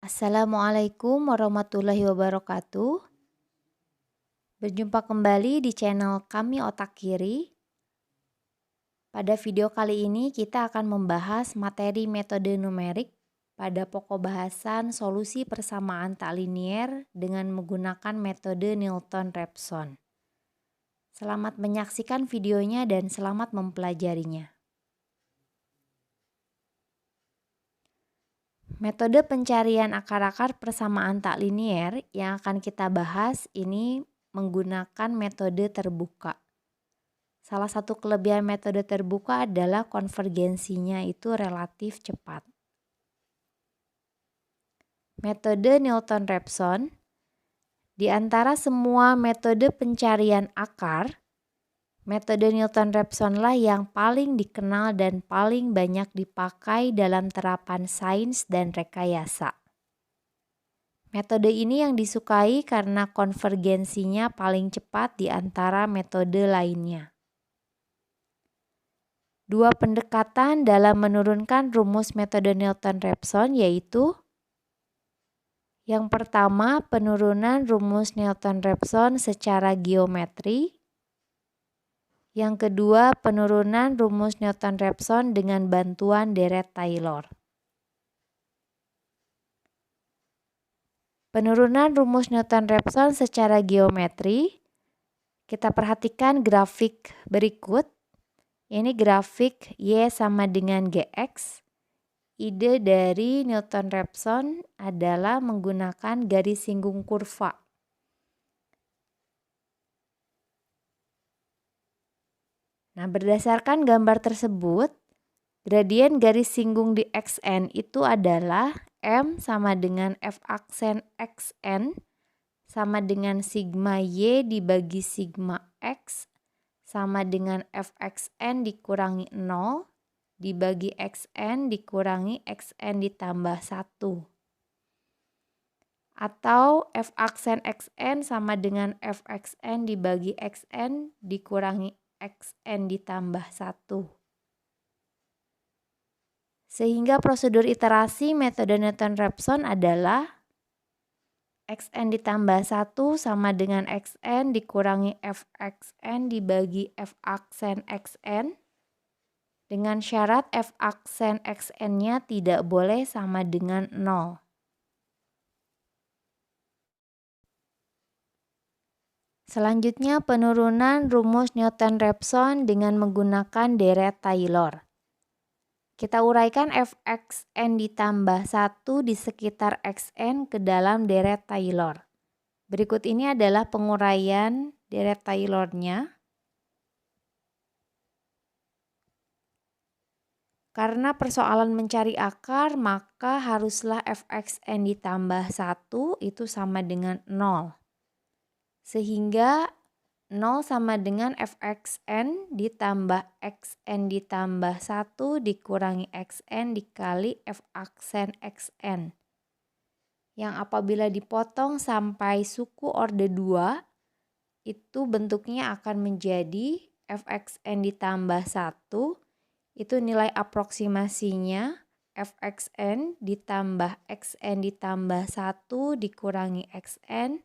Assalamualaikum warahmatullahi wabarakatuh. Berjumpa kembali di channel kami Otak Kiri. Pada video kali ini kita akan membahas materi metode numerik pada pokok bahasan solusi persamaan tak linier dengan menggunakan metode Newton-Raphson. Selamat menyaksikan videonya dan selamat mempelajarinya. Metode pencarian akar-akar persamaan tak linier yang akan kita bahas ini menggunakan metode terbuka. Salah satu kelebihan metode terbuka adalah konvergensinya itu relatif cepat. Metode Newton-Raphson, di antara semua metode pencarian akar, metode Newton-Raphson lah yang paling dikenal dan paling banyak dipakai dalam terapan sains dan rekayasa. Metode ini yang disukai karena konvergensinya paling cepat di antara metode lainnya. Dua pendekatan dalam menurunkan rumus metode Newton-Raphson yaitu yang pertama, penurunan rumus Newton-Raphson secara geometri. Yang kedua, penurunan rumus Newton-Raphson dengan bantuan deret Taylor. Penurunan rumus Newton-Raphson secara geometri, kita perhatikan grafik berikut. Ini grafik Y sama dengan GX. Ide dari Newton-Raphson adalah menggunakan garis singgung kurva. Nah, berdasarkan gambar tersebut, gradien garis singgung di XN itu adalah M sama dengan F aksen XN sama dengan sigma Y dibagi sigma X sama dengan Fxn dikurangi 0 dibagi Xn dikurangi Xn ditambah 1. Atau F aksen Xn sama dengan Fxn dibagi Xn dikurangi Xn ditambah 1. Sehingga prosedur iterasi metode Newton-Raphson adalah Xn ditambah 1 sama dengan Xn dikurangi Fxn dibagi F aksen Xn dengan syarat F aksen Xn-nya tidak boleh sama dengan 0. Selanjutnya penurunan rumus Newton-Raphson dengan menggunakan deret Taylor. Kita uraikan Fxn ditambah 1 di sekitar Xn ke dalam deret Taylor. Berikut ini adalah penguraian deret Taylor-nya. Karena persoalan mencari akar, maka haruslah Fxn ditambah 1 itu sama dengan 0. Sehingga 0 sama dengan Fxn ditambah Xn ditambah 1 dikurangi Xn dikali F aksen Xn. Yang apabila dipotong sampai suku orde 2, itu bentuknya akan menjadi Fxn ditambah 1. Itu nilai aproksimasinya Fxn ditambah Xn ditambah 1 dikurangi Xn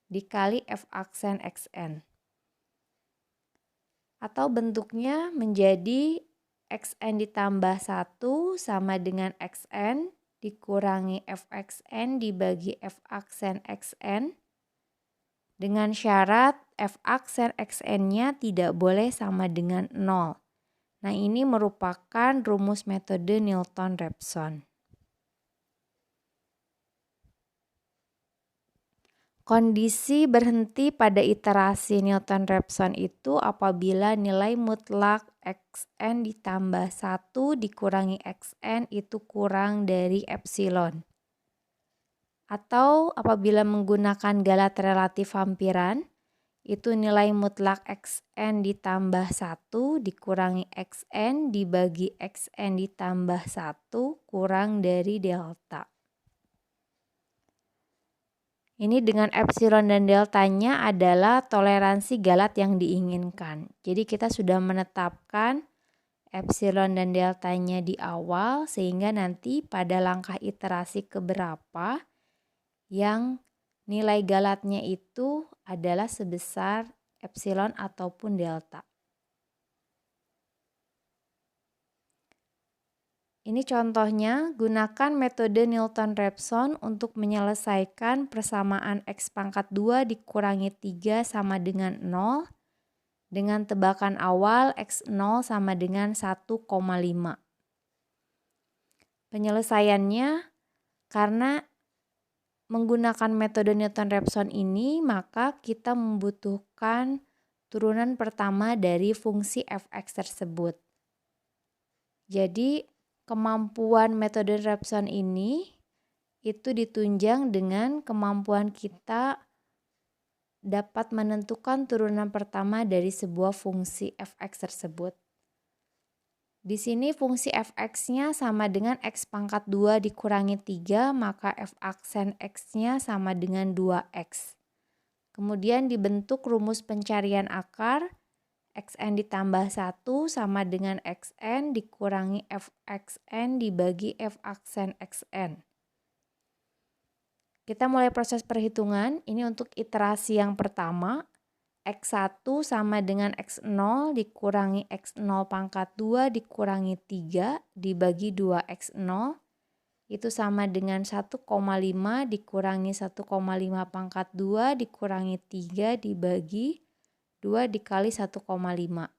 dikali F aksen Xn. Atau bentuknya menjadi Xn ditambah 1 sama dengan Xn dikurangi Fxn dibagi F aksen Xn dengan syarat F aksen Xn-nya tidak boleh sama dengan 0. Nah, ini merupakan rumus metode Newton-Raphson. Kondisi berhenti pada iterasi Newton-Raphson itu apabila nilai mutlak Xn ditambah 1 dikurangi Xn itu kurang dari epsilon. Atau apabila menggunakan galat relatif hampiran, itu nilai mutlak Xn ditambah 1 dikurangi Xn dibagi Xn ditambah 1 kurang dari delta. Ini dengan epsilon dan deltanya adalah toleransi galat yang diinginkan. Jadi kita sudah menetapkan epsilon dan deltanya di awal, sehingga nanti pada langkah iterasi keberapa yang nilai galatnya itu adalah sebesar epsilon ataupun delta. Ini contohnya, gunakan metode Newton-Raphson untuk menyelesaikan persamaan X pangkat 2 dikurangi 3 sama dengan 0 dengan tebakan awal X0 sama dengan 1,5. Penyelesaiannya, karena menggunakan metode Newton-Raphson ini, maka kita membutuhkan turunan pertama dari fungsi f(x) tersebut. Jadi, kemampuan metode Raphson ini itu ditunjang dengan kemampuan kita dapat menentukan turunan pertama dari sebuah fungsi f(x) tersebut. Di sini fungsi f(x)-nya sama dengan x pangkat 2 dikurangi 3, maka f aksen x-nya sama dengan 2x. Kemudian dibentuk rumus pencarian akar, xn ditambah 1 sama dengan xn dikurangi fxn dibagi f aksen xn. Kita mulai proses perhitungan. Ini untuk iterasi yang pertama. X1 sama dengan X0 dikurangi X0 pangkat 2 dikurangi 3 dibagi 2X0. Itu sama dengan 1,5 dikurangi 1,5 pangkat 2 dikurangi 3 dibagi 2 dikali 1,5. 1,5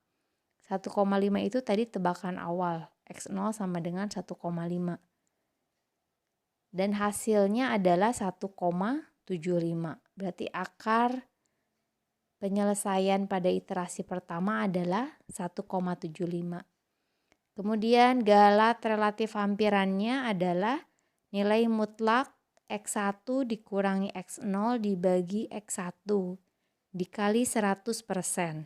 itu tadi tebakan awal. X0 sama dengan 1,5. Dan hasilnya adalah 1,75. Berarti akar penyelesaian pada iterasi pertama adalah 1,75. Kemudian galat relatif hampirannya adalah nilai mutlak X1 dikurangi X0 dibagi X1 dikali 100%.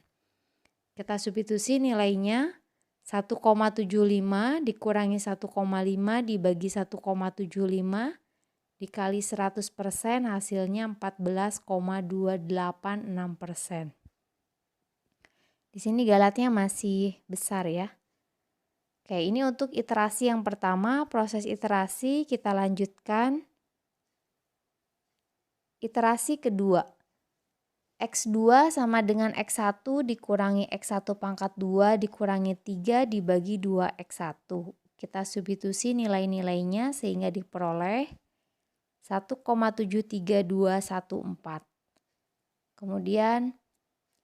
Kita substitusi nilainya 1,75 dikurangi 1,5 dibagi 1,75 dikali 100% hasilnya 14,286%. Di sini galatnya masih besar ya. Oke, ini untuk iterasi yang pertama. Proses iterasi kita lanjutkan. Iterasi kedua. X2 sama dengan X1 dikurangi X1 pangkat 2 dikurangi 3 dibagi 2X1. Kita substitusi nilai-nilainya sehingga diperoleh 1,73214. Kemudian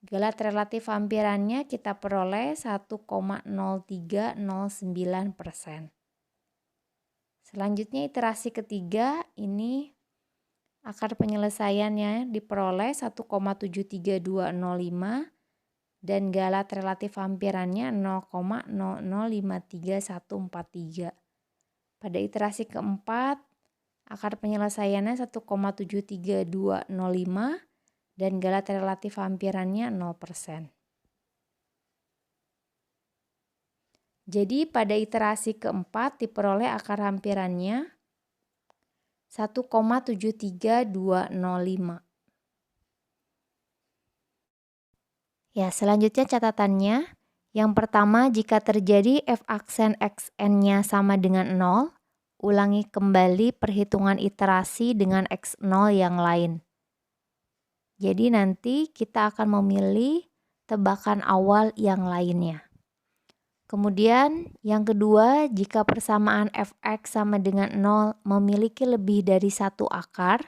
galat relatif hampirannya kita peroleh 1,0309%. Selanjutnya iterasi ketiga, ini akar penyelesaiannya diperoleh 1,73205 dan galat relatif hampirannya 0,005314. Pada iterasi keempat, akar penyelesaiannya 1,73205 dan galat relatif hampirannya 0%. Jadi pada iterasi keempat diperoleh akar hampirannya 1,73205. Ya, selanjutnya catatannya. Yang pertama, jika terjadi f aksen xn-nya sama dengan 0, ulangi kembali perhitungan iterasi dengan X0 yang lain. Jadi nanti kita akan memilih tebakan awal yang lainnya. Kemudian yang kedua, jika persamaan fx sama dengan 0 memiliki lebih dari satu akar,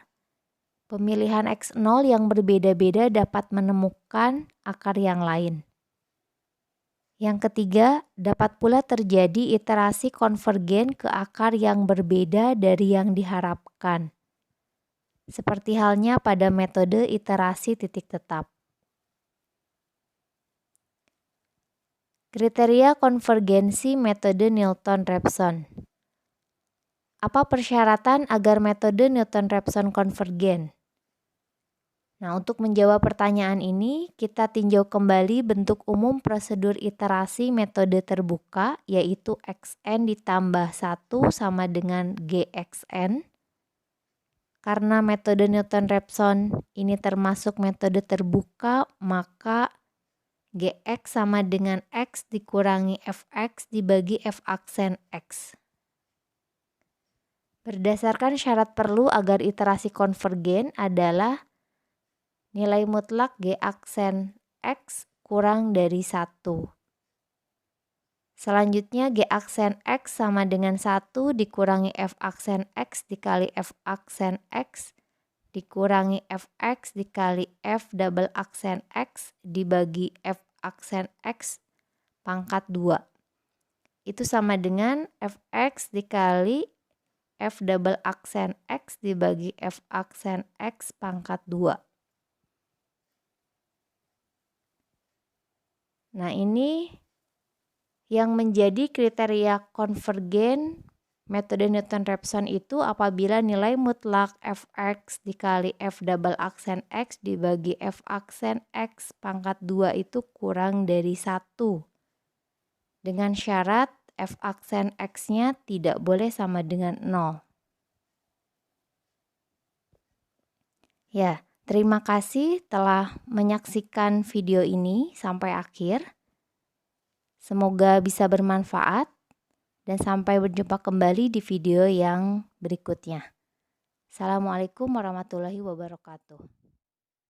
pemilihan X0 yang berbeda-beda dapat menemukan akar yang lain. Yang ketiga, dapat pula terjadi iterasi konvergen ke akar yang berbeda dari yang diharapkan. Seperti halnya pada metode iterasi titik tetap. Kriteria konvergensi metode Newton-Raphson. Apa persyaratan agar metode Newton-Raphson konvergen? Nah, untuk menjawab pertanyaan ini, kita tinjau kembali bentuk umum prosedur iterasi metode terbuka, yaitu Xn ditambah 1 sama dengan Gxn. Karena metode Newton-Raphson ini termasuk metode terbuka, maka Gx sama dengan X dikurangi Fx dibagi F aksen X. Berdasarkan syarat perlu agar iterasi konvergen adalah nilai mutlak G aksen X kurang dari 1. Selanjutnya G aksen X sama dengan 1 dikurangi F aksen X dikali F aksen X dikurangi Fx dikali F double aksen X dibagi F aksen X pangkat 2. Itu sama dengan Fx dikali F double aksen X dibagi F aksen X pangkat 2. Nah, ini yang menjadi kriteria konvergen metode Newton-Raphson itu apabila nilai mutlak Fx dikali F double aksen X dibagi F aksen X pangkat 2 itu kurang dari 1. Dengan syarat F aksen X-nya tidak boleh sama dengan 0. Ya, terima kasih telah menyaksikan video ini sampai akhir. Semoga bisa bermanfaat. Dan sampai berjumpa kembali di video yang berikutnya. Assalamualaikum warahmatullahi wabarakatuh.